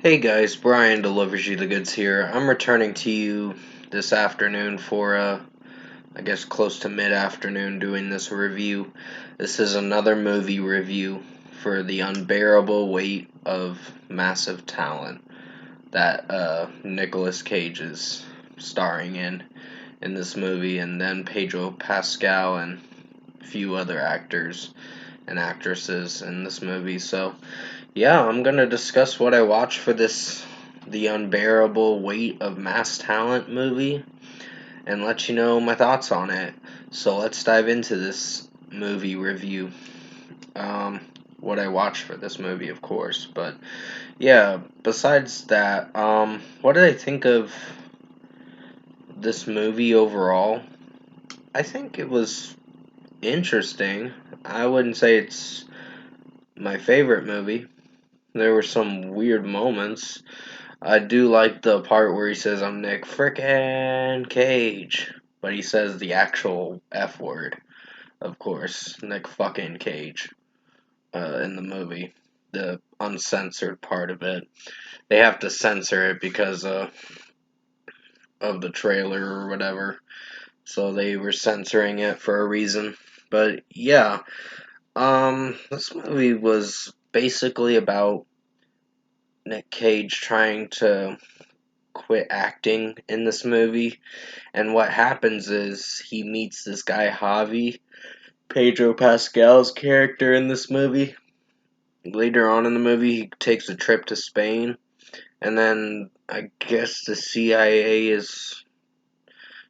Hey guys, Brian delivers you the goods here. I'm returning to you this afternoon for I guess close to mid-afternoon doing this review. This is another movie review for The Unbearable Weight of Massive Talent that Nicolas Cage is starring in this movie, and then Pedro Pascal and a few other actors and actresses in this movie. So yeah, I'm gonna discuss what I watched for this The Unbearable Weight of Mass Talent movie and let you know my thoughts on it. So let's dive into this movie review. Um, what I watched for this movie, of course. But yeah, besides that, what did I think of this movie overall? I think it was interesting. I wouldn't say it's my favorite movie. There were some weird moments. I do like the part where he says, "I'm Nick frickin' Cage," but he says the actual F word, of course, Nick fucking Cage, in the movie. The uncensored part of it. They have to censor it because of the trailer or whatever, so they were censoring it for a reason. But yeah, this movie was basically about Nick Cage trying to quit acting in this movie. And what happens is he meets this guy Javi, Pedro Pascal's character in this movie. Later on in the movie, he takes a trip to Spain, and then I guess the CIA is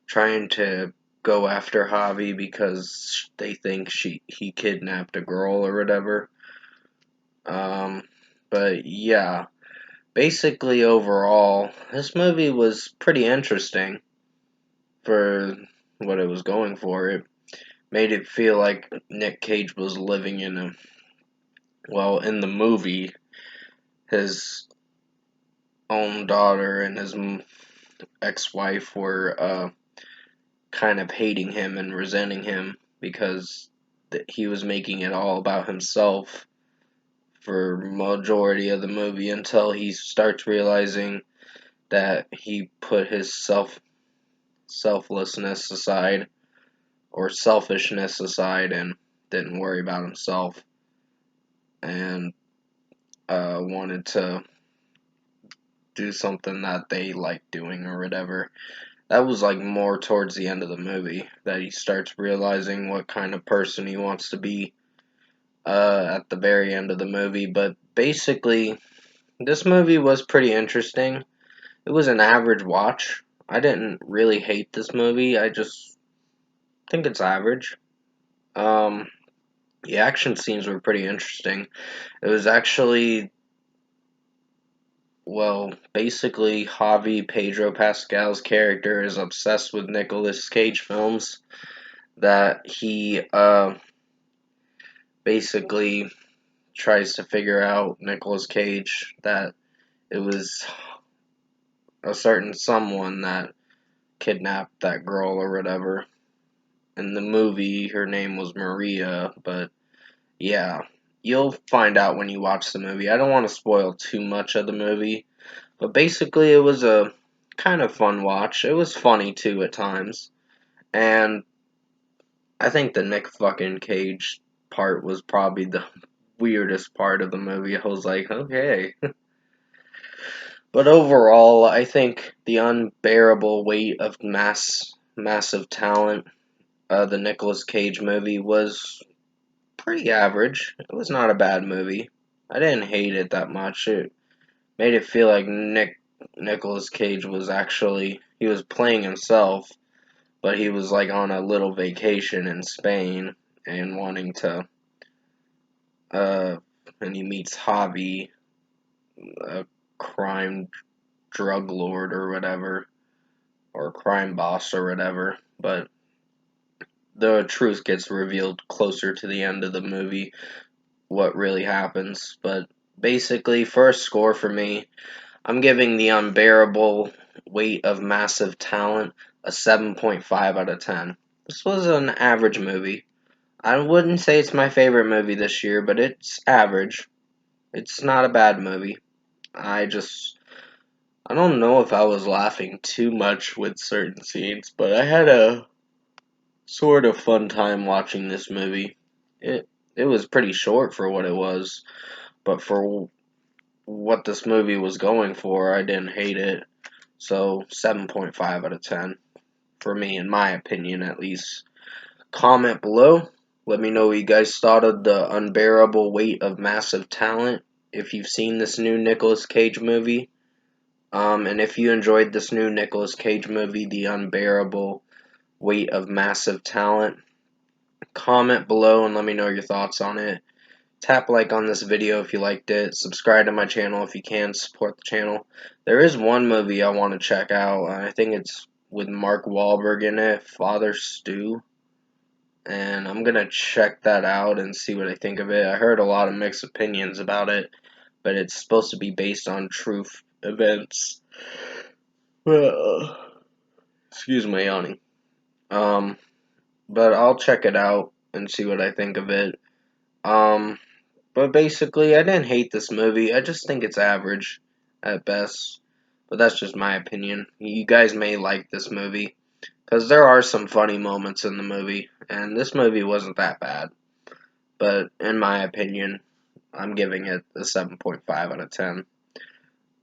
trying to go after Javi because they think he kidnapped a girl or whatever. Um, but yeah, basically overall, this movie was pretty interesting for what it was going for. It made it feel like Nick Cage was living in a, well, in the movie, his own daughter and his ex-wife were kind of hating him and resenting him because he was making it all about himself for majority of the movie until he starts realizing that he put his selflessness aside or selfishness aside and didn't worry about himself and wanted to do something that they like doing or whatever. That was like more towards the end of the movie that he starts realizing what kind of person he wants to be at the very end of the movie. But basically, this movie was pretty interesting. It was an average watch. I didn't really hate this movie. I just think it's average. Um, the action scenes were pretty interesting. It was actually, well, basically, Javi Pedro Pascal's character is obsessed with Nicolas Cage films. That he basically tries to figure out Nicolas Cage that it was a certain someone that kidnapped that girl or whatever. In the movie, her name was Maria, but yeah, you'll find out when you watch the movie. I don't want to spoil too much of the movie, but basically, it was a kind of fun watch. It was funny too at times, and I think the Nick fucking Cage part was probably the weirdest part of the movie. I was like, okay. But overall, I think the unbearable weight of massive talent, the Nicolas Cage movie was pretty average. It was not a bad movie. I didn't hate it that much. It made it feel like Nicolas Cage was actually he was playing himself, but he was like on a little vacation in Spain and wanting to uh and he meets Javi, a crime drug lord or whatever, or crime boss or whatever. But the truth gets revealed closer to the end of the movie, what really happens. But basically, first score for me, I'm giving The Unbearable Weight of Massive Talent a 7.5 out of 10. This was an average movie. I wouldn't say it's my favorite movie this year, but it's average. It's not a bad movie. I don't know if I was laughing too much with certain scenes, but I had a sort of fun time watching this movie. It was pretty short for what it was, but for what this movie was going for, I didn't hate it. So 7.5 out of 10 for me, in my opinion, at least. Comment below. Let me know what you guys thought of the unbearable weight of massive talent. If you've seen this new Nicolas Cage movie, and if you enjoyed this new Nicolas Cage movie, The Unbearable Weight of Massive Talent, comment below and let me know your thoughts on it. Tap like on this video if you liked it. Subscribe to my channel if you can. Support the channel. There is one movie I want to check out. I think it's with Mark Wahlberg in it, Father Stew. And I'm going to check that out and see what I think of it. I heard a lot of mixed opinions about it, but it's supposed to be based on true events. Excuse my yawning. Um, but I'll check it out and see what I think of it. Um, but basically, I didn't hate this movie. I just think it's average at best. But that's just my opinion. You guys may like this movie because there are some funny moments in the movie, and this movie wasn't that bad. But in my opinion, I'm giving it a 7.5 out of 10.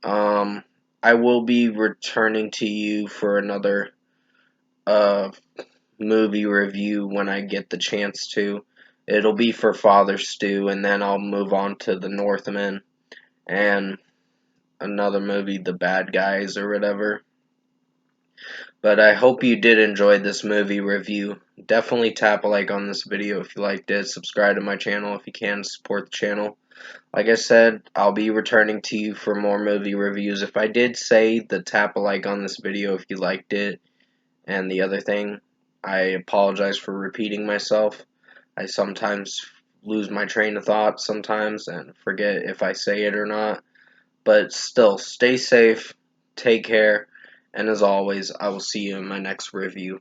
Um, I will be returning to you for another uh movie review when I get the chance to. It'll be for Father Stew, and then I'll move on to The Northman and another movie, The Bad Guys or whatever. But I hope you did enjoy this movie review. Definitely tap a like on this video if you liked it. Subscribe to my channel if you can. Support the channel. Like I said, I'll be returning to you for more movie reviews. If I did say the tap a like on this video if you liked it and the other thing, I apologize for repeating myself. I sometimes lose my train of thought sometimes and forget if I say it or not. But still, stay safe, take care, and as always, I will see you in my next review.